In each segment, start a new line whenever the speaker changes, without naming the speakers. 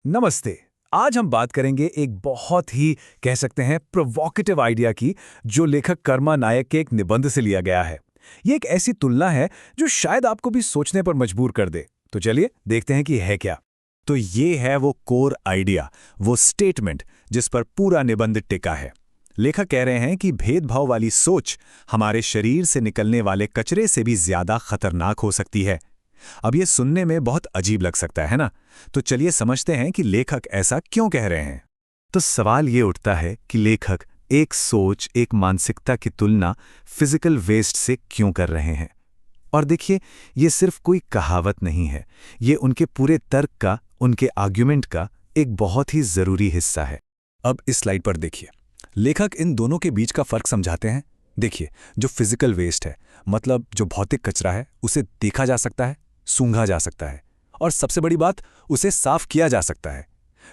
नमस्ते। आज हम बात करेंगे एक बहुत ही कह सकते हैं प्रोवोकेटिव आइडिया की, जो लेखक कर्मा नायक के एक निबंध से लिया गया है। ये एक ऐसी तुलना है जो शायद आपको भी सोचने पर मजबूर कर दे। तो चलिए देखते हैं कि है क्या। तो ये है वो कोर आइडिया, वो स्टेटमेंट जिस पर पूरा निबंध टिका है। लेखक कह रहे हैं कि भेदभाव वाली सोच हमारे शरीर से निकलने वाले कचरे से भी ज्यादा खतरनाक हो सकती है। अब ये सुनने में बहुत अजीब लग सकता है ना? तो चलिए समझते हैं कि लेखक ऐसा क्यों कह रहे हैं। तो सवाल ये उठता है कि लेखक एक सोच, एक मानसिकता की तुलना फिजिकल वेस्ट से क्यों कर रहे हैं। और देखिए, ये सिर्फ कोई कहावत नहीं है, ये उनके पूरे तर्क का, उनके आर्ग्यूमेंट का एक बहुत ही जरूरी हिस्सा है। अब इस स्लाइड पर देखिए, लेखक इन दोनों के बीच का फर्क समझाते हैं। देखिए, जो फिजिकल वेस्ट है, मतलब जो भौतिक कचरा है, उसे देखा जा सकता है, सूंघा जा सकता है, और सबसे बड़ी बात, उसे साफ किया जा सकता है।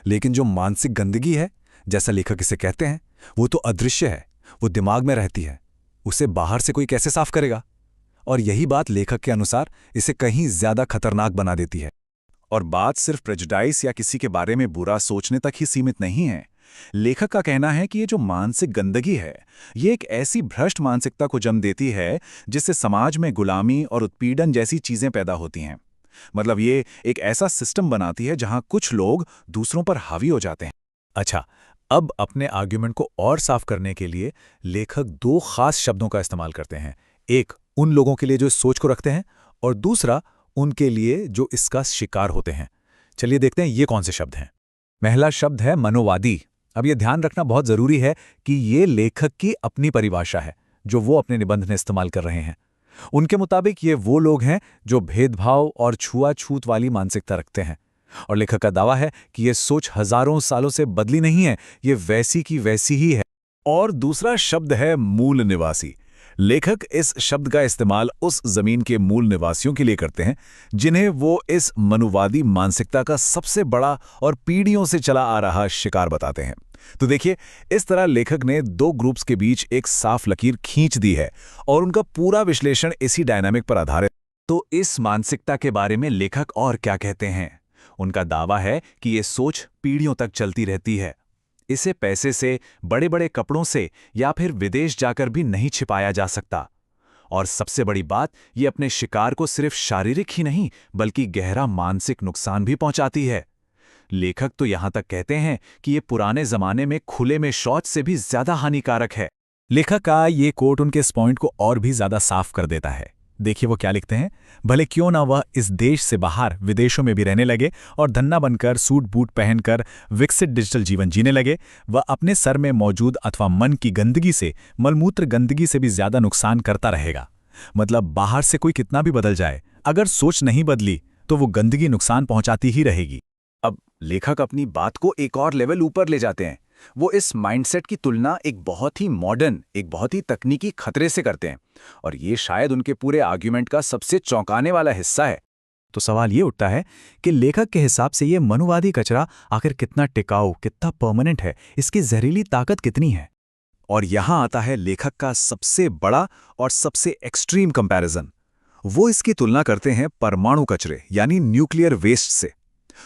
लेकिन जो मानसिक गंदगी है, जैसा लेखक इसे कहते हैं, वो तो अदृश्य है, वो दिमाग में रहती है। उसे बाहर से कोई कैसे साफ करेगा? और यही बात लेखक के अनुसार इसे कहीं ज्यादा खतरनाक बना देती है। और बात सिर्फ प्रेजुडाइज या किसी के बारे में बुरा सोचने तक ही सीमित नहीं है। लेखक का कहना है कि ये जो मानसिक गंदगी है, ये एक ऐसी भ्रष्ट मानसिकता को जन्म देती है जिससे समाज में गुलामी और उत्पीड़न जैसी चीजें पैदा होती हैं। मतलब ये एक ऐसा सिस्टम बनाती है जहां कुछ लोग दूसरों पर हावी हो जाते हैं। अच्छा, अब अपने आर्ग्यूमेंट को और साफ करने के लिए लेखक दो खास शब्दों का इस्तेमाल करते हैं। एक उन लोगों के लिए जो इस सोच को रखते हैं, और दूसरा उनके लिए जो इसका शिकार होते हैं। चलिए देखते हैं ये कौन से शब्द हैं। पहला शब्द है मनोवादी। अब ये ध्यान रखना बहुत जरूरी है कि ये लेखक की अपनी परिभाषा है, जो वो अपने निबंध में इस्तेमाल कर रहे हैं। उनके मुताबिक ये वो लोग हैं जो भेदभाव और छुआछूत वाली मानसिकता रखते हैं। और लेखक का दावा है कि ये सोच हजारों सालों से बदली नहीं है, ये वैसी की वैसी ही है। और दूसरा शब्द है मूल निवासी। लेखक इस शब्द का इस्तेमाल उस जमीन के मूल निवासियों के लिए करते हैं जिन्हें वो इस मनुवादी मानसिकता का सबसे बड़ा और पीढ़ियों से चला आ रहा शिकार बताते हैं। तो देखिए, इस तरह लेखक ने दो ग्रुप्स के बीच एक साफ लकीर खींच दी है, और उनका पूरा विश्लेषण इसी डायनामिक पर आधारित। तो इस मानसिकता के बारे में लेखक और क्या कहते हैं? उनका दावा है कि ये सोच पीढ़ियों तक चलती रहती है। इसे पैसे से, बड़े बड़े कपड़ों से या फिर विदेश जाकर भी नहीं छिपाया जा सकता। और सबसे बड़ी बात, ये अपने शिकार को सिर्फ शारीरिक ही नहीं बल्कि गहरा मानसिक नुकसान भी पहुंचाती है। लेखक तो यहां तक कहते हैं कि ये पुराने जमाने में खुले में शौच से भी ज्यादा हानिकारक है। लेखक का ये कोट उनके इस पॉइंट को और भी ज्यादा साफ कर देता है। देखिए वो क्या लिखते हैं। भले क्यों ना वह इस देश से बाहर विदेशों में भी रहने लगे और धन्ना बनकर सूट बूट पहनकर विकसित डिजिटल जीवन जीने लगे, वह अपने सर में मौजूद अथवा मन की गंदगी से, मलमूत्र गंदगी से भी ज्यादा नुकसान करता रहेगा। मतलब बाहर से कोई कितना भी बदल जाए, अगर सोच नहीं बदली तो वो गंदगी नुकसान पहुंचाती ही रहेगी। अब लेखक अपनी बात को एक और लेवल ऊपर ले जाते हैं। वो इस माइंडसेट की तुलना एक बहुत ही मॉडर्न, एक बहुत ही तकनीकी खतरे से करते हैं, और ये शायद उनके पूरे आर्ग्यूमेंट का सबसे चौंकाने वाला हिस्सा है। तो सवाल ये उठता है कि लेखक के हिसाब से ये मनुवादी कचरा आखिर कितना टिकाऊ, कितना परमानेंट है, इसकी जहरीली ताकत कितनी है। और यहां आता है लेखक का सबसे बड़ा और सबसे एक्सट्रीम कंपैरिजन। वो इसकी तुलना करते हैं परमाणु कचरे यानी न्यूक्लियर वेस्ट से।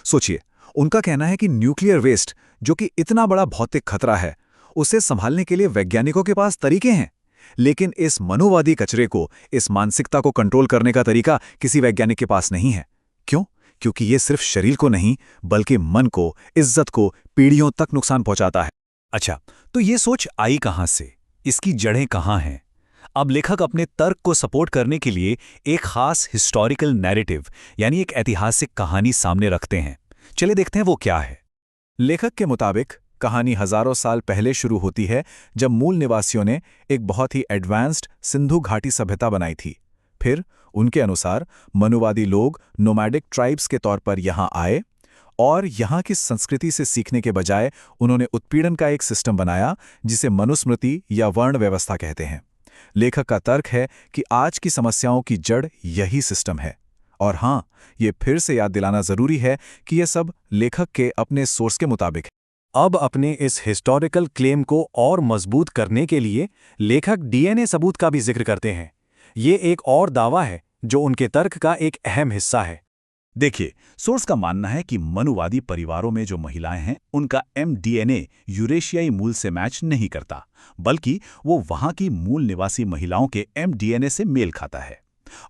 सोचिए, उनका कहना है कि न्यूक्लियर वेस्ट, जो कि इतना बड़ा भौतिक खतरा है, उसे संभालने के लिए वैज्ञानिकों के पास तरीके हैं। लेकिन इस मनोवादी कचरे को, इस मानसिकता को कंट्रोल करने का तरीका किसी वैज्ञानिक के पास नहीं है। क्यों? क्योंकि ये सिर्फ शरीर को नहीं बल्कि मन को, इज्जत को पीढ़ियों तक नुकसान पहुंचाता है। अच्छा, तो ये सोच आई कहां से? इसकी जड़ें कहां हैं? अब लेखक अपने तर्क को सपोर्ट करने के लिए एक खास हिस्टोरिकल नैरेटिव यानी एक ऐतिहासिक कहानी सामने रखते हैं। चलिए देखते हैं वो क्या है। लेखक के मुताबिक कहानी हजारों साल पहले शुरू होती है, जब मूल निवासियों ने एक बहुत ही एडवांस्ड सिंधु घाटी सभ्यता बनाई थी। फिर उनके अनुसार मनुवादी लोग नोमैडिक ट्राइब्स के तौर पर यहां आए, और यहां की संस्कृति से सीखने के बजाय उन्होंने उत्पीड़न का एक सिस्टम बनाया जिसे मनुस्मृति या वर्ण व्यवस्था कहते हैं। लेखक का तर्क है कि आज की समस्याओं की जड़ यही सिस्टम है। और हां, ये फिर से याद दिलाना जरूरी है कि यह सब लेखक के अपने सोर्स के मुताबिक है। अब अपने इस हिस्टोरिकल क्लेम को और मजबूत करने के लिए लेखक डीएनए सबूत का भी जिक्र करते हैं। ये एक और दावा है जो उनके तर्क का एक अहम हिस्सा है।
देखिए, सोर्स का मानना है कि मनुवादी परिवारों में जो महिलाएं हैं, उनका एमडीएनए यूरेशियाई मूल से मैच नहीं करता, बल्कि वो वहां की मूल निवासी महिलाओं के एमडीएनए से मेल खाता है।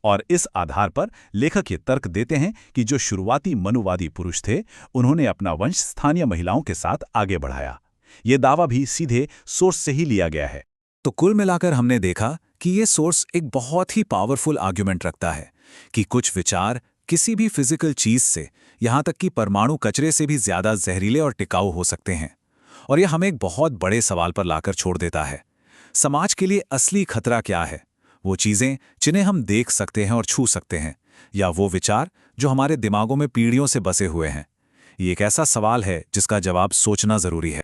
और इस आधार पर लेखक ये तर्क देते हैं कि जो शुरुआती मनुवादी पुरुष थे, उन्होंने अपना वंश स्थानीय महिलाओं के साथ आगे बढ़ाया। ये दावा भी सीधे सोर्स से ही लिया गया है।
तो कुल मिलाकर हमने देखा कि ये सोर्स एक बहुत ही पावरफुल आर्ग्यूमेंट रखता है कि कुछ विचार किसी भी फिजिकल चीज से, यहाँ तक कि परमाणु कचरे से भी ज्यादा जहरीले और टिकाऊ हो सकते हैं। और यह हमें एक बहुत बड़े सवाल पर लाकर छोड़ देता है। समाज के लिए असली खतरा क्या है? वो चीजें जिन्हें हम देख सकते हैं और छू सकते हैं, या वो विचार जो हमारे दिमागों में पीढ़ियों से बसे हुए हैं? ये एक ऐसा सवाल है जिसका जवाब सोचना जरूरी है।